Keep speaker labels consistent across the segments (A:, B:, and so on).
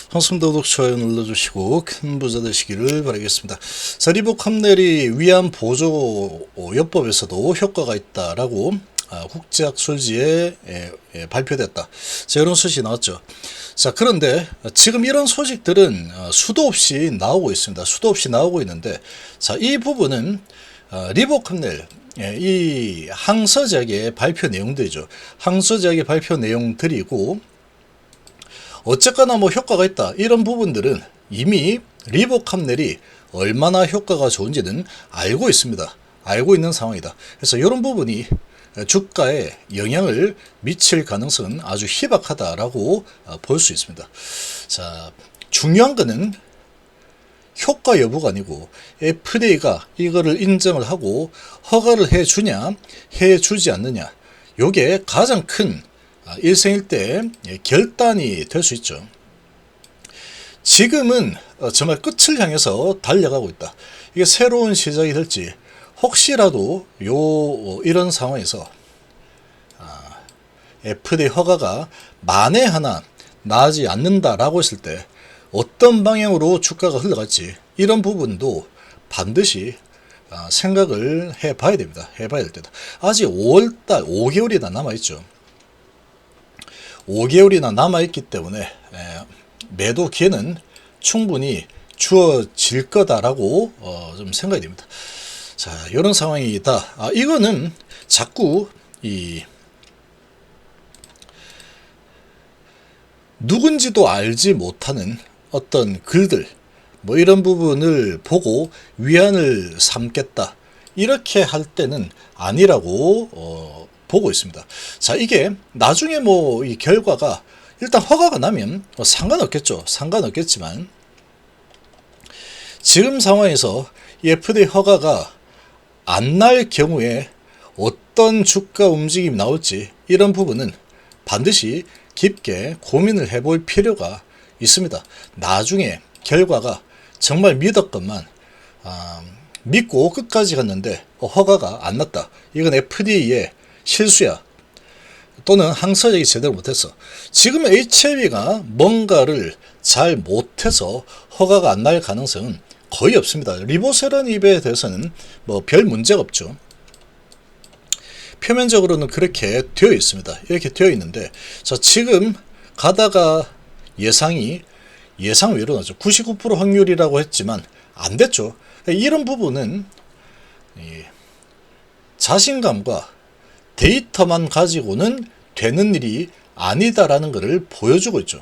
A: 반갑습니다. 구독, 좋아요 눌러주시고 큰 부자 되시기를 바라겠습니다. 자, 리보캄넬이 위암 보조 요법에서도 효과가 있다라고 국제학술지에 발표됐다. 자, 이런 소식이 나왔죠. 자, 그런데 지금 이런 소식들은 수도 없이 나오고 있습니다. 수도 없이 나오고 있는데, 자, 이 부분은 리보캄넬 이 항서작의 발표 내용들이죠. 항서작의 발표 내용들이고, 어쨌거나 뭐 효과가 있다, 이런 부분들은 이미 리보캄넬이 얼마나 효과가 좋은지는 알고 있습니다. 알고 있는 상황이다. 그래서 이런 부분이 주가에 영향을 미칠 가능성은 아주 희박하다라고 볼 수 있습니다. 자, 중요한 거는 효과 여부가 아니고 FDA가 이거를 인정을 하고 허가를 해주냐 해주지 않느냐, 요게 가장 큰 일생일대 결단이 될 수 있죠. 지금은 정말 끝을 향해서 달려가고 있다. 이게 새로운 시작이 될지, 혹시라도 이런 상황에서 FDA 허가가 만에 하나 나지 않는다라고 했을 때 어떤 방향으로 주가가 흘러갈지, 이런 부분도 반드시 생각을 해봐야 됩니다. 해봐야 될 때다. 아직 5월달 5개월이나 남아있죠. 5개월이나 남아있기 때문에 매도 기회는 충분히 주어질 거다라고 좀 생각이 됩니다. 자, 이런 상황이다. 이거는 자꾸 누군지도 알지 못하는 어떤 글들, 뭐 이런 부분을 보고 위안을 삼겠다, 이렇게 할 때는 아니라고 보고 있습니다. 자, 이게 나중에 뭐 이 결과가 일단 허가가 나면 상관없겠죠. 상관없겠지만, 지금 상황에서 이 FDA 허가가 안 날 경우에 어떤 주가 움직임이 나올지, 이런 부분은 반드시 깊게 고민을 해볼 필요가 있습니다. 나중에 결과가 정말 믿었건만 믿고 끝까지 갔는데 허가가 안 났다, 이건 FDA의 실수야, 또는 항서작이 제대로 못했어. 지금 HLB가 뭔가를 잘 못해서 허가가 안 날 가능성은 거의 없습니다. 리보세라닙에 대해서는 뭐 별 문제가 없죠. 표면적으로는 그렇게 되어 있습니다. 이렇게 되어 있는데, 자, 지금 가다가 예상 외로 나죠. 99% 확률이라고 했지만 안 됐죠. 이런 부분은 자신감과 데이터만 가지고는 되는 일이 아니다라는 것을 보여주고 있죠.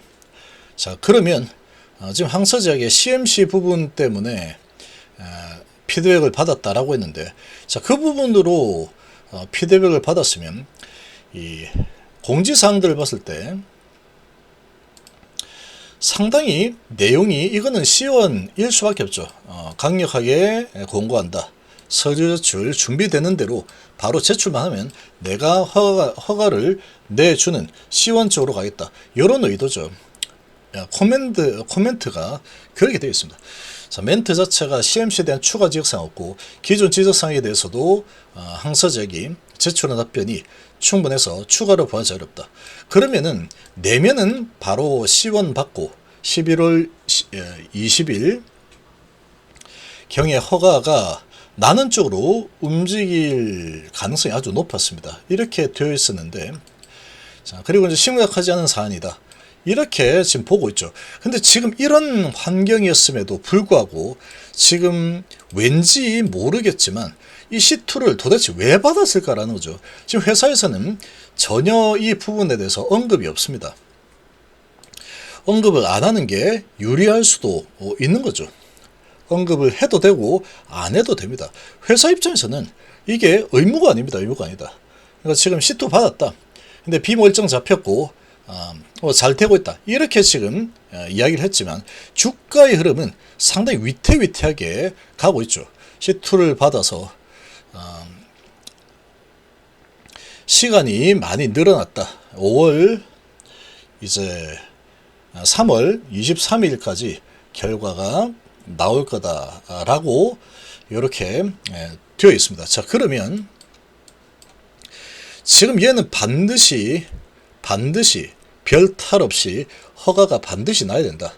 A: 자, 그러면 지금 항서작의 CMC 부분 때문에 피드백을 받았다라고 했는데, 자, 그 부분으로 피드백을 받았으면 이 공지사항들을 봤을 때 상당히 내용이, 이거는 C1일 수밖에 없죠. 강력하게 공고한다. 서류 제출 준비되는 대로 바로 제출만 하면 내가 허가를 내주는 C1 쪽으로 가겠다, 이런 의도죠. 코멘트가 그렇게 되어 있습니다. 자, 멘트 자체가 CMC에 대한 추가 지적사항 없고, 기존 지적사항에 대해서도 항서작이 제출한 답변이 충분해서 추가로 보완하기 어렵다. 그러면은 내면은 바로 C1 받고 11월 20일 경에 허가가 나는 쪽으로 움직일 가능성이 아주 높았습니다. 이렇게 되어 있었는데, 자, 그리고 이제 심각하지 않은 사안이다, 이렇게 지금 보고 있죠. 근데 지금 이런 환경이었음에도 불구하고 지금 왠지 모르겠지만 이 C2를 도대체 왜 받았을까라는 거죠. 지금 회사에서는 전혀 이 부분에 대해서 언급이 없습니다. 언급을 안 하는 게 유리할 수도 있는 거죠. 언급을 해도 되고 안 해도 됩니다. 회사 입장에서는 이게 의무가 아닙니다. 의무가 아니다. 그러니까 지금 C2 받았다, 근데 비모 일정 잡혔고 잘 되고 있다, 이렇게 지금 이야기를 했지만 주가의 흐름은 상당히 위태위태하게 가고 있죠. C2를 받아서 시간이 많이 늘어났다. 5월 이제 3월 23일까지 결과가 나올 거다라고 이렇게 되어 있습니다. 자, 그러면 지금 얘는 반드시 별 탈 없이 허가가 반드시 나야 된다.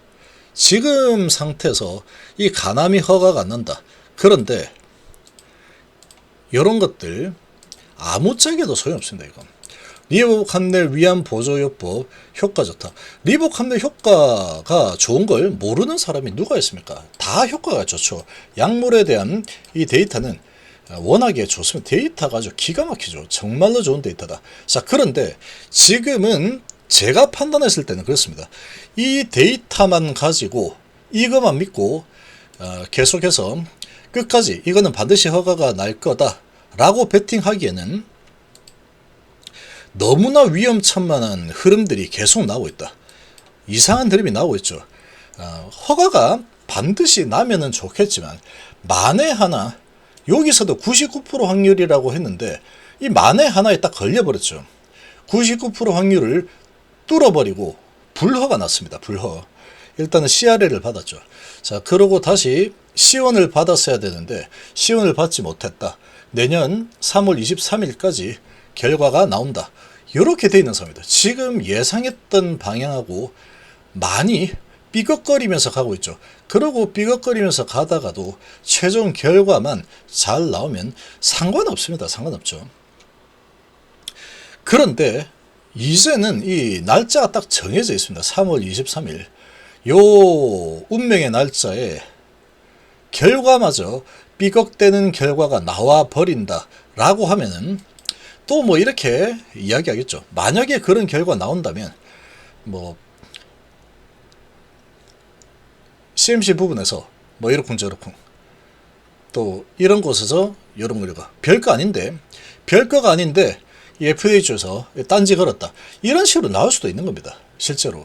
A: 지금 상태에서 이 가남이 허가가 안 난다. 그런데 이런 것들 아무짝에도 소용없습니다. 이건 리복 함낼 위안 보조요법 효과 좋다. 리복 함낼 효과가 좋은 걸 모르는 사람이 누가 있습니까? 다 효과가 좋죠. 약물에 대한 이 데이터는 워낙에 좋습니다. 데이터가 아주 기가 막히죠. 정말로 좋은 데이터다. 자, 그런데 지금은 제가 판단했을 때는 그렇습니다. 이 데이터만 가지고 이것만 믿고 계속해서 끝까지 이거는 반드시 허가가 날 거다 라고 베팅하기에는 너무나 위험천만한 흐름들이 계속 나오고 있다. 이상한 흐름이 나오고 있죠. 허가가 반드시 나면은 좋겠지만 만에 하나, 여기서도 99% 확률이라고 했는데 이 만에 하나에 딱 걸려버렸죠. 99% 확률을 뚫어버리고 불허가 났습니다. 불허. 일단은 CRL을 받았죠. 자, 그러고 다시 시원을 받았어야 되는데 시원을 받지 못했다. 내년 3월 23일까지 결과가 나온다. 이렇게 돼 있는 상황입니다. 지금 예상했던 방향하고 많이 삐걱거리면서 가고 있죠. 그러고 삐걱거리면서 가다가도 최종 결과만 잘 나오면 상관없습니다. 상관없죠. 그런데 이제는 이 날짜가 딱 정해져 있습니다. 3월 23일. 요 운명의 날짜에 결과마저 삐걱대는 결과가 나와 버린다 라고 하면은 또 뭐 이렇게 이야기하겠죠. 만약에 그런 결과 나온다면 뭐 CMC 부분에서 뭐 이렇쿵저렇쿵 또 이런 곳에서 이런 결과 별거 아닌데 별거가 아닌데 이 FDA 쪽에서 딴지 걸었다. 이런 식으로 나올 수도 있는 겁니다. 실제로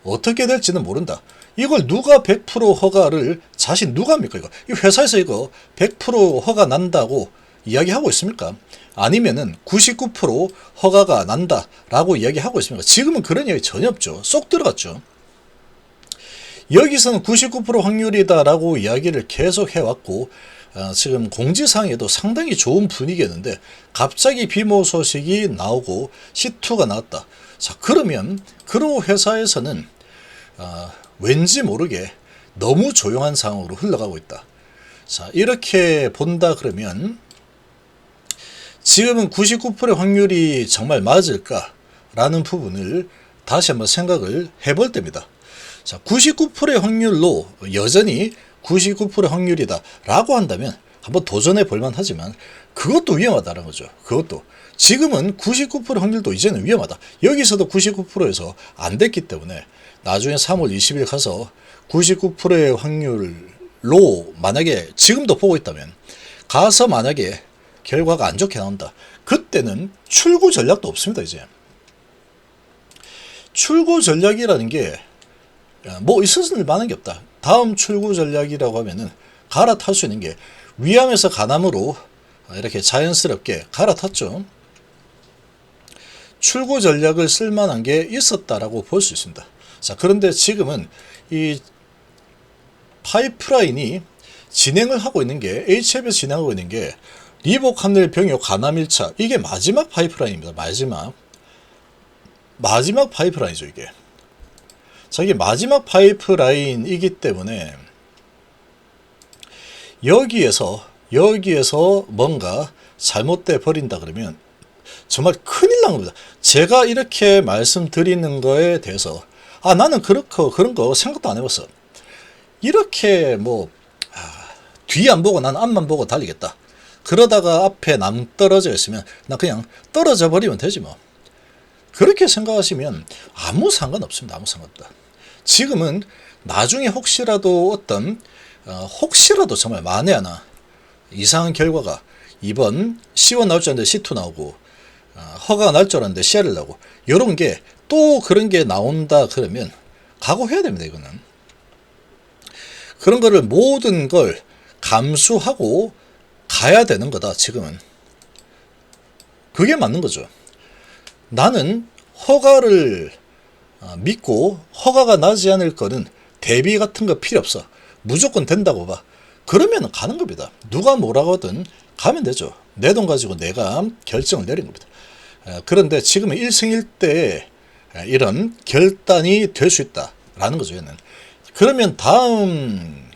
A: 어떻게 될지는 모른다. 이걸 누가 100% 허가를 자신 누가 합니까? 이거 이 회사에서 이거 100% 허가 난다고 이야기하고 있습니까? 아니면은 99% 허가가 난다라고 이야기하고 있습니까? 지금은 그런 이야기 전혀 없죠. 쏙 들어갔죠. 여기서는 99% 확률이다라고 이야기를 계속 해왔고 지금 공지사항에도 상당히 좋은 분위기였는데 갑자기 비모 소식이 나오고 C2가 나왔다. 자, 그러면 그런 회사에서는 왠지 모르게 너무 조용한 상황으로 흘러가고 있다. 자, 이렇게 본다 그러면 지금은 99% 확률이 정말 맞을까라는 부분을 다시 한번 생각을 해볼 때입니다. 자, 99%의 확률로 여전히 99% 확률이다 라고 한다면 한번 도전해 볼만 하지만 그것도 위험하다는 거죠. 그것도 지금은 99% 확률도 이제는 위험하다. 여기서도 99%에서 안 됐기 때문에 나중에 3월 20일 가서 99%의 확률로 만약에 지금도 보고 있다면 가서 만약에 결과가 안 좋게 나온다. 그때는 출구 전략도 없습니다. 이제 출구 전략이라는 게 뭐 있을 만한 게 없다. 다음 출구 전략이라고 하면은 갈아탈 수 있는 게 위암에서 간암으로 이렇게 자연스럽게 갈아탔죠. 출구 전략을 쓸 만한 게 있었다라고 볼 수 있습니다. 자, 그런데 지금은 이 파이프라인이 진행을 하고 있는 게 HF에서 진행하고 있는 게 리복 함낼 병역 간암 1차 이게 마지막 파이프라인입니다. 마지막 파이프라인이죠. 이게 자, 이게 마지막 파이프라인이기 때문에 여기에서 뭔가 잘못돼 버린다 그러면 정말 큰일 난 겁니다. 제가 이렇게 말씀드리는 거에 대해서 나는 그런 거 생각도 안 해봤어. 이렇게 뭐 뒤 안 보고 난 앞만 보고 달리겠다. 그러다가 앞에 남 떨어져 있으면 나 그냥 떨어져 버리면 되지 뭐. 그렇게 생각하시면 아무 상관없습니다. 아무 상관없다. 지금은 나중에 혹시라도 혹시라도 정말 만에 하나 이상한 결과가 이번 C1 나올 줄 알았는데 C2 나오고 허가가 날 줄 알았는데 CRL 나오고 이런 게 또 그런 게 나온다 그러면 각오해야 됩니다. 이거는 그런 거를 모든 걸 감수하고 가야 되는 거다. 지금은 그게 맞는 거죠. 나는 허가를 믿고 허가가 나지 않을 거는 대비 같은 거 필요 없어. 무조건 된다고 봐. 그러면 가는 겁니다. 누가 뭐라고 하든 가면 되죠. 내 돈 가지고 내가 결정을 내린 겁니다. 그런데 지금은 1승 1대에 이런 결단이 될 수 있다라는 거죠. 얘는. 그러면 다음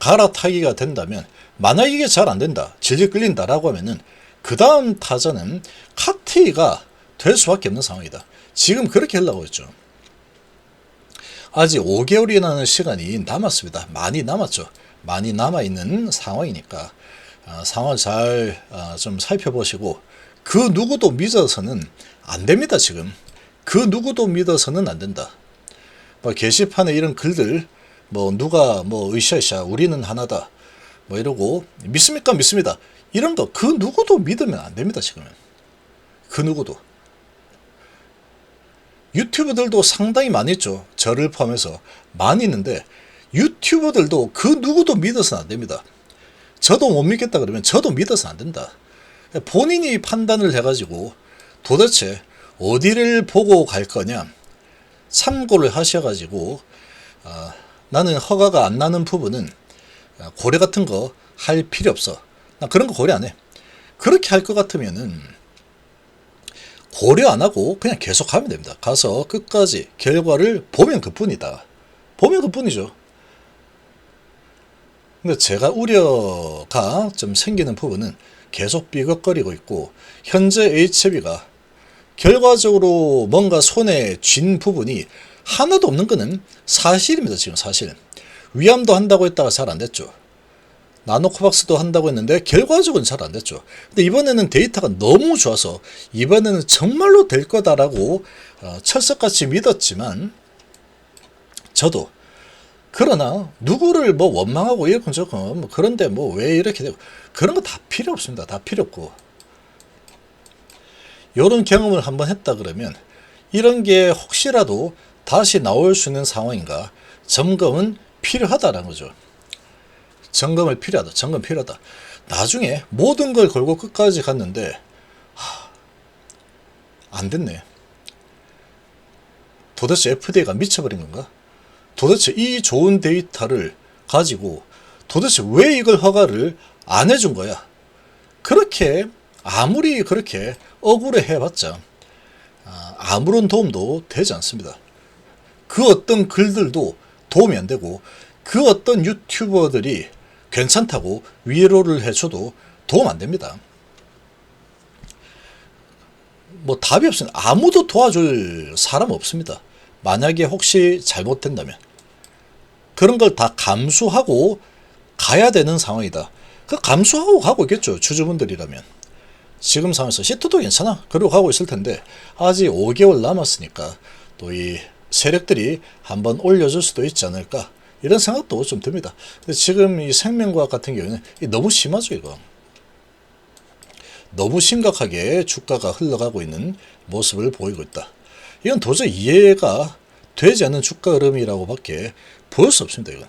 A: 갈아타기가 된다면, 만약 이게 잘 안 된다, 질질 끌린다라고 하면은 그 다음 타자는 카티가 될 수밖에 없는 상황이다. 지금 그렇게 하려고 했죠. 아직 5개월이라는 시간이 남았습니다. 많이 남았죠. 많이 남아있는 상황이니까 상황을 잘 좀 살펴보시고, 그 누구도 믿어서는 안 됩니다. 지금 그 누구도 믿어서는 안 된다. 뭐 게시판에 이런 글들, 뭐 누가 뭐 으쌰으쌰 우리는 하나다 뭐 이러고, 믿습니까? 믿습니다. 이런 거 그 누구도 믿으면 안 됩니다. 지금은 그 누구도. 유튜버들도 상당히 많이 있죠. 저를 포함해서 많이 있는데, 유튜버들도 그 누구도 믿어서는 안 됩니다. 저도 못 믿겠다 그러면 저도 믿어서는 안 된다. 본인이 판단을 해가지고 도대체 어디를 보고 갈 거냐 참고를 하셔가지고, 나는 허가가 안 나는 부분은 고려 같은 거 할 필요 없어, 나 그런 거 고려 안 해, 그렇게 할 것 같으면은 고려 안 하고 그냥 계속 하면 됩니다. 가서 끝까지 결과를 보면 그뿐이다. 보면 그뿐이죠. 근데 제가 우려가 좀 생기는 부분은 계속 삐걱거리고 있고, 현재 HB가 결과적으로 뭔가 손에 쥔 부분이 하나도 없는 거는 사실입니다. 지금 사실 위암도 한다고 했다가 잘 안 됐죠. 나노코박스도 한다고 했는데 결과적으로는 잘 안 됐죠. 근데 이번에는 데이터가 너무 좋아서 이번에는 정말로 될 거다라고 철석같이 믿었지만, 저도 그러나 누구를 뭐 원망하고 이렇건 저건 뭐 그런데 뭐 왜 이렇게 되고 그런 거 다 필요 없습니다. 다 필요 없고, 이런 경험을 한번 했다 그러면 이런 게 혹시라도 다시 나올 수 있는 상황인가, 점검은 필요하다라는 거죠. 점검을 필요하다. 점검 필요하다. 나중에 모든 걸 걸고 끝까지 갔는데 안 됐네. 도대체 FDA가 미쳐버린 건가? 도대체 이 좋은 데이터를 가지고 도대체 왜 이걸 허가를 안 해준 거야? 그렇게 아무리 그렇게 억울해 해봤자 아무런 도움도 되지 않습니다. 그 어떤 글들도 도움이 안 되고, 그 어떤 유튜버들이 괜찮다고 위로를 해줘도 도움 안 됩니다. 뭐 답이 없습니다. 아무도 도와줄 사람 없습니다. 만약에 혹시 잘못된다면 그런 걸 다 감수하고 가야 되는 상황이다. 그 감수하고 가고 있겠죠. 주주분들이라면. 지금 상황에서 시트도 괜찮아 그러고 가고 있을 텐데, 아직 5개월 남았으니까 또 이 세력들이 한번 올려줄 수도 있지 않을까, 이런 생각도 좀 듭니다. 근데 지금 이 생명과학 같은 경우는 너무 심하죠. 이거 너무 심각하게 주가가 흘러가고 있는 모습을 보이고 있다. 이건 도저히 이해가 되지 않는 주가 흐름이라고 밖에 보일 수 없습니다. 이건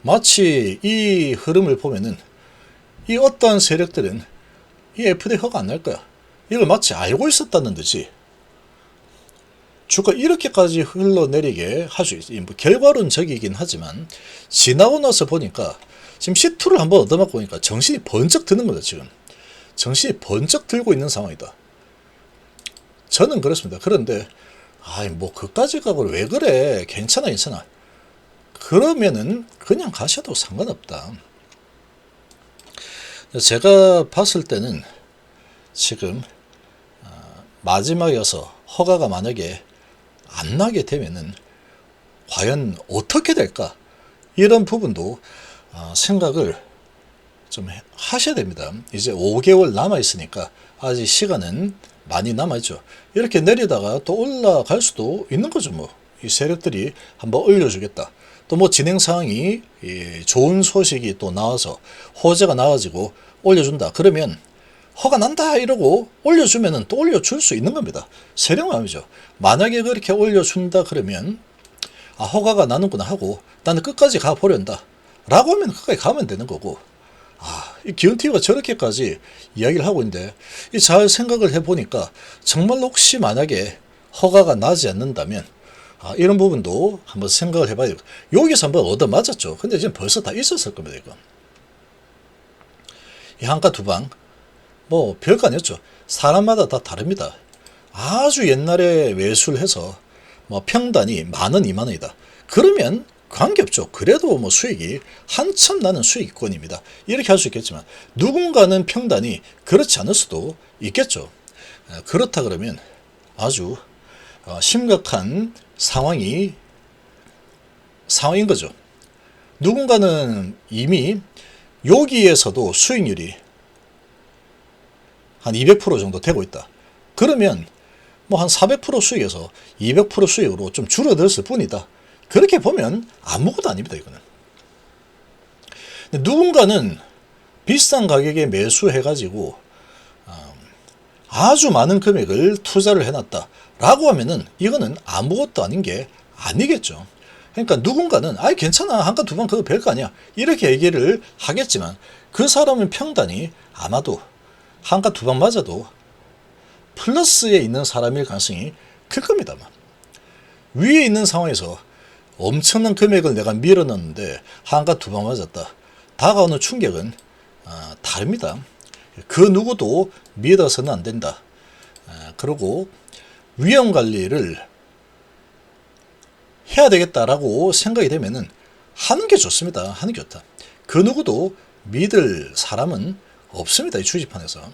A: 마치 이 흐름을 보면은 이 어떠한 세력들은 이 FDA 허가 안 날 거야, 이걸 마치 알고 있었다는 듯이 주가 이렇게까지 흘러내리게 할 수 있어요. 뭐 결과론적이긴 하지만 지나고 나서 보니까 지금 C2를 한번 얻어맞고 보니까 정신이 번쩍 드는 거다. 지금 정신이 번쩍 들고 있는 상황이다. 저는 그렇습니다. 그런데 뭐 그까지 가고 왜 그래, 괜찮아 괜찮아 그러면은 그냥 가셔도 상관없다. 제가 봤을 때는 지금 마지막이어서 허가가 만약에 안 나게 되면은 과연 어떻게 될까, 이런 부분도 생각을 좀 하셔야 됩니다. 이제 5개월 남아 있으니까 아직 시간은 많이 남아 있죠. 이렇게 내리다가 또 올라갈 수도 있는 거죠. 뭐 이 세력들이 한번 올려주겠다, 또 뭐 진행 상황이 좋은 소식이 또 나와서 호재가 나와지고 올려준다 그러면 허가 난다 이러고 올려주면은 또 올려줄 수 있는 겁니다. 세력마음이죠. 만약에 그렇게 올려준다 그러면 허가가 나는구나 하고 나는 끝까지 가보련다 라고 하면 끝까지 가면 되는 거고, 이 기운TV가 저렇게까지 이야기를 하고 있는데, 잘 생각을 해보니까 정말로 혹시 만약에 허가가 나지 않는다면 이런 부분도 한번 생각을 해봐야 돼요. 여기서 한번 얻어맞았죠. 근데 지금 벌써 다 있었을 겁니다. 이거 이 한가 두방 뭐 별거 아니었죠. 사람마다 다 다릅니다. 아주 옛날에 매수를 해서 뭐 평단이 10,000원, 20,000원이다. 그러면 관계없죠. 그래도 뭐 수익이 한참 나는 수익권입니다. 이렇게 할 수 있겠지만 누군가는 평단이 그렇지 않을 수도 있겠죠. 그렇다 그러면 아주 심각한 상황인 거죠. 누군가는 이미 여기에서도 수익률이 한 200% 정도 되고 있다. 그러면 뭐 한 400% 수익에서 200% 수익으로 좀 줄어들었을 뿐이다. 그렇게 보면 아무것도 아닙니다. 이거는. 누군가는 비싼 가격에 매수해가지고 아주 많은 금액을 투자를 해놨다 라고 하면은 이거는 아무것도 아닌 게 아니겠죠. 그러니까 누군가는 아이 괜찮아 한 칸 두 칸 그거 별거 아니야 이렇게 얘기를 하겠지만 그 사람의 평단이 아마도 한 칸 두 칸 맞아도 플러스에 있는 사람일 가능성이 클 겁니다. 위에 있는 상황에서 엄청난 금액을 내가 밀어넣는데 한 칸 두 칸 맞았다. 다가오는 충격은 다릅니다. 그 누구도 믿어서는 안 된다. 그리고 위험 관리를 해야 되겠다라고 생각이 되면은 하는 게 좋습니다. 하는 게 좋다. 그 누구도 믿을 사람은 없습니다. 이 주식판에서.